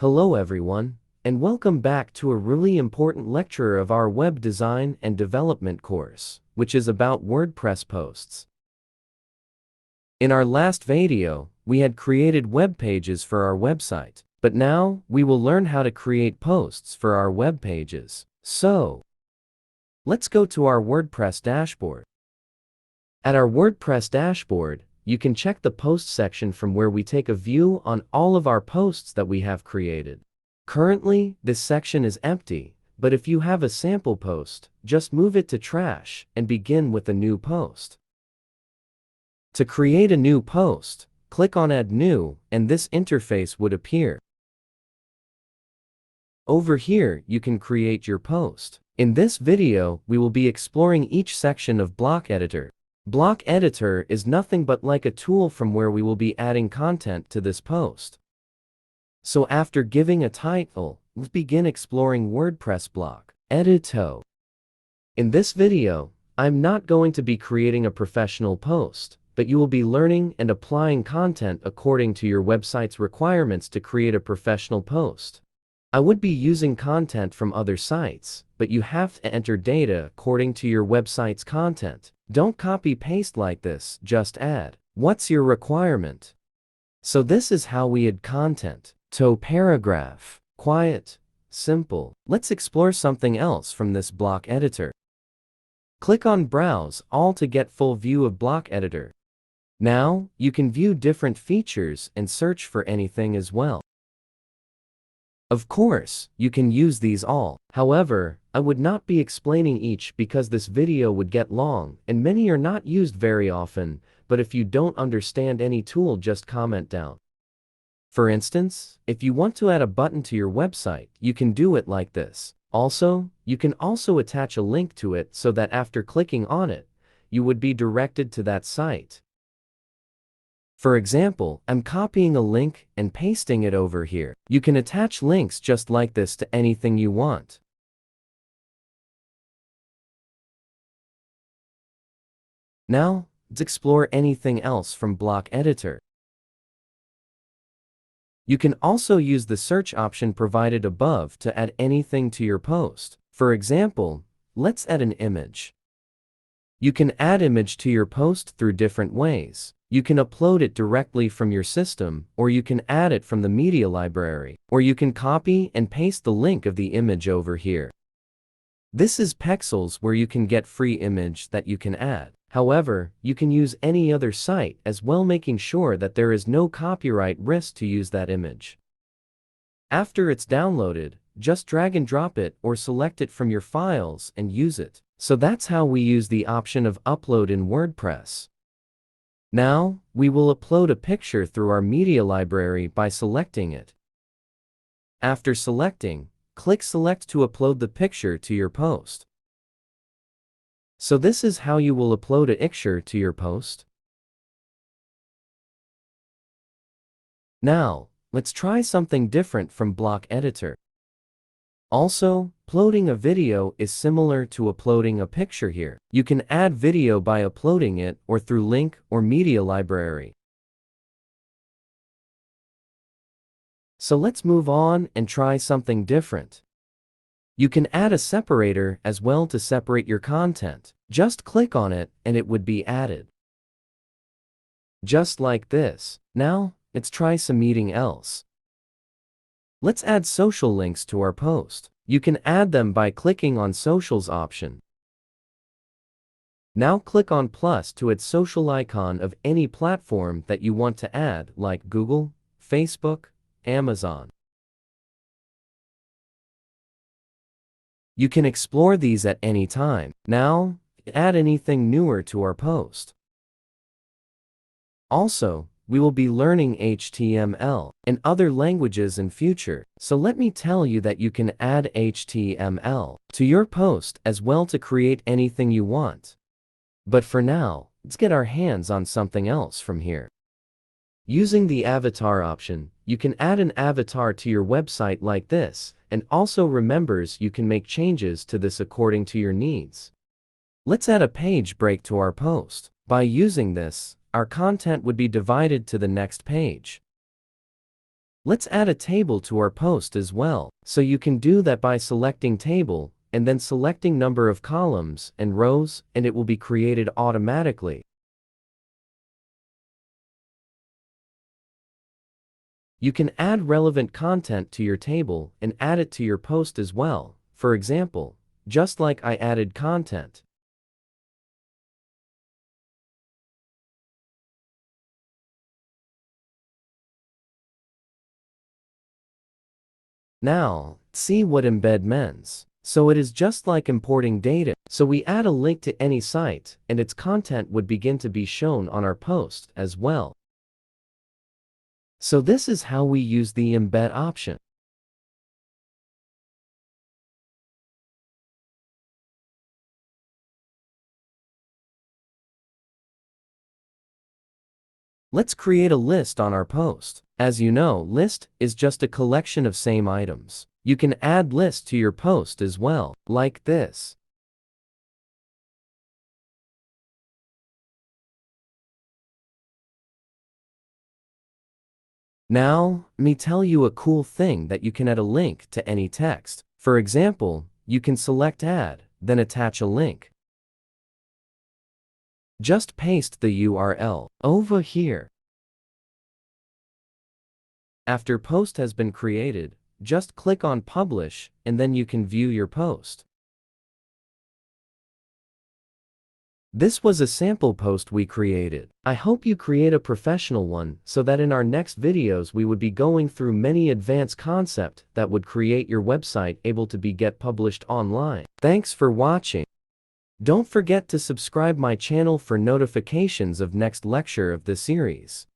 Hello everyone, and welcome back to a really important lecture of our web design and development course, which is about WordPress posts. In our last video, we had created web pages for our website, but now we will learn how to create posts for our web pages. So, let's go to our WordPress dashboard. At our WordPress dashboard, you can check the post section from where we take a view on all of our posts that we have created. Currently, this section is empty, but if you have a sample post, just move it to trash and begin with a new post. To create a new post, click on Add New, and this interface would appear. Over here, you can create your post. In this video, we will be exploring each section of Block Editor. Block Editor is nothing but like a tool from where we will be adding content to this post. So after giving a title, let's begin exploring WordPress Block Editor. In this video, I'm not going to be creating a professional post, but you will be learning and applying content according to your website's requirements to create a professional post. I would be using content from other sites, but you have to enter data according to your website's content. Don't copy-paste like this, just add. What's your requirement? So this is how we add content. To paragraph, quiet, simple. Let's explore something else from this block editor. Click on Browse All to get full view of Block Editor. Now, you can view different features and search for anything as well. Of course, you can use these all. However, I would not be explaining each because this video would get long and many are not used very often, but if you don't understand any tool, just comment down. For instance, if you want to add a button to your website, you can do it like this. Also, you can also attach a link to it so that after clicking on it, you would be directed to that site. For example, I'm copying a link and pasting it over here. You can attach links just like this to anything you want. Now, let's explore anything else from Block Editor. You can also use the search option provided above to add anything to your post. For example, let's add an image. You can add image to your post through different ways. You can upload it directly from your system, or you can add it from the media library, or you can copy and paste the link of the image over here. This is Pexels, where you can get free image that you can add. However, you can use any other site as well, making sure that there is no copyright risk to use that image. After it's downloaded, just drag and drop it or select it from your files and use it. So that's how we use the option of upload in WordPress. Now, we will upload a picture through our media library by selecting it. After selecting, click Select to upload the picture to your post. So this is how you will upload a picture to your post. Now, let's try something different from Block Editor. Also, uploading a video is similar to uploading a picture here. You can add video by uploading it or through link or media library. So let's move on and try something different. You can add a separator as well to separate your content. Just click on it and it would be added. Just like this. Now, let's try something else. Let's add social links to our post. You can add them by clicking on Socials option. Now click on plus to add social icon of any platform that you want to add, like Google, Facebook, Amazon. You can explore these at any time. Now, add anything newer to our post. Also, we will be learning HTML and other languages in future, so let me tell you that you can add HTML to your post as well to create anything you want. But for now, let's get our hands on something else from here. Using the avatar option, you can add an avatar to your website like this, and also remembers you can make changes to this according to your needs. Let's add a page break to our post. By using this, our content would be divided to the next page. Let's add a table to our post as well. So you can do that by selecting table, and then selecting number of columns and rows, and it will be created automatically. You can add relevant content to your table and add it to your post as well. For example, just like I added content. Now, see what embed means. So it is just like importing data. So we add a link to any site, and its content would begin to be shown on our post as well. So this is how we use the embed option. Let's create a list on our post. As you know, list is just a collection of same items. You can add lists to your post as well, like this. Now, let me tell you a cool thing that you can add a link to any text. For example, you can select add, then attach a link. Just paste the URL over here. After post has been created, just click on publish, and then you can view your post. This was a sample post we created. I hope you create a professional one so that in our next videos we would be going through many advanced concepts that would create your website able to be get published online. Thanks for watching. Don't forget to subscribe my channel for notifications of next lecture of the series.